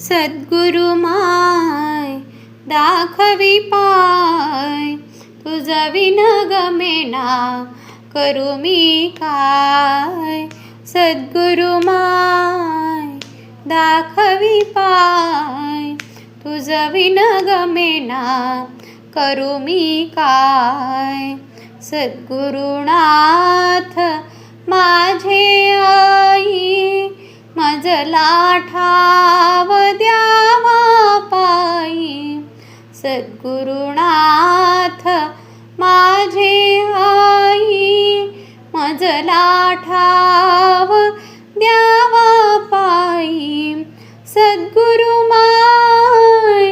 सद्गुरु माय दाखवी पाय, तुझा विन गमेना करू मी काय. सद्गुरु माय दाखवी पाय, तुझा विन गमेना करू मी काय. सद्गुरुनाथ माझे आई, मजला ठाव द्यावा पायी. सद्गुरुनाथ माझे आई, मजला ठाव द्यावा पायी. सद्गुरु माय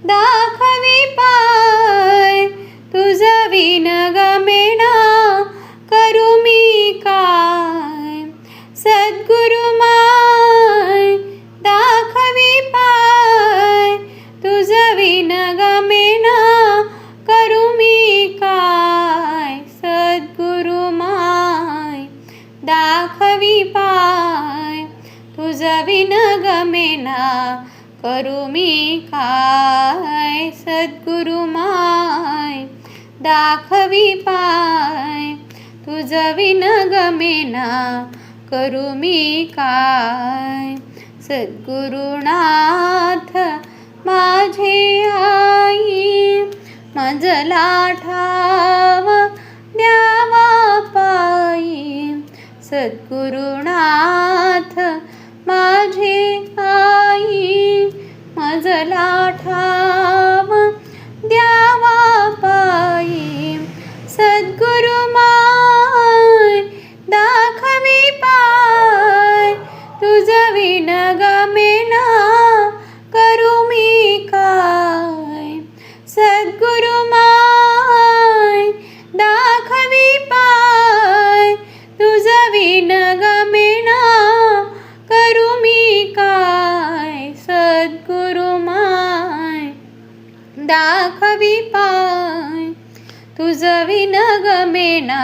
दाखवी पाय, तुझा विन गमेना करू मी काय. सद्गुरु माय दाखवी पाय, तुझा विन गमेना करू मी काय. सद्गुरु माय दाखवी पाय, तुझा विन गमेना करू मी काय. सद्गुरु माय दाखवी पाय, तुझा विन गमेना करू मी काय. सद्गुरुनाथ माझे आई, मजला ठाव द्यावा पायी. सद्गुरुनाथ माझे आई, मजला ठाव द्यावा पायी. सद्गुरु माय दाखवी पाय, तुझा विन गमेना करू मी काय. सद्गुरु माय दाखवी पाय, तुझा विन गमेना करू मी काय. सद्गुरु माय दाखवी पाय, तुझा विन गमेना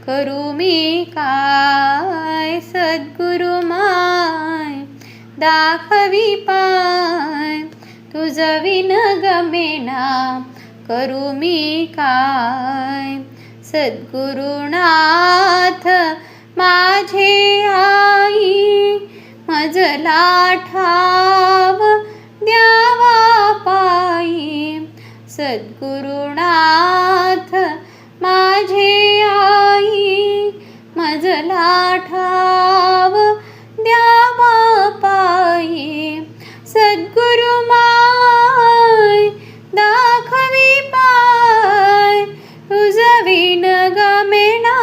करू मी काय. सद्गुरु माय दाखवी पाय, तुझा विन गमेना करू मी काय. सद्गुरुनाथ माझे आई, मजला ठाव द्यावा पायी. सद्गुरुनाथ माझे आई, मजला ठाव द्यावा पायी. सद्गुरु माय दाखवी पाय, तुझा विन गमेना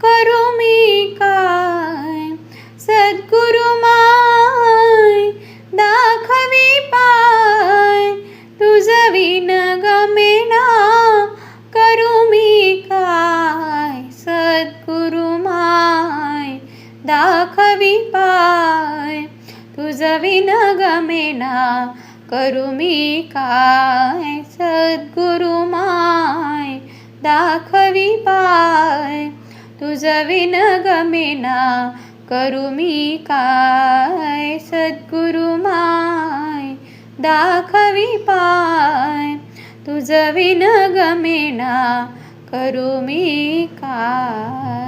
करू मी काय. सद्गुरु माय दाखवी पाय, तुझा विन गमेना करू मी काय. सद्गुरु माय दाखवी पाय, तुझा विन गमेना करू मी काय. सद्गुरु माय दाखवी पाय, तुझा विन गमेना करू मी काय. सद्गुरु माय दाखवी पाय, तुझा विन गमेना करू मी काय.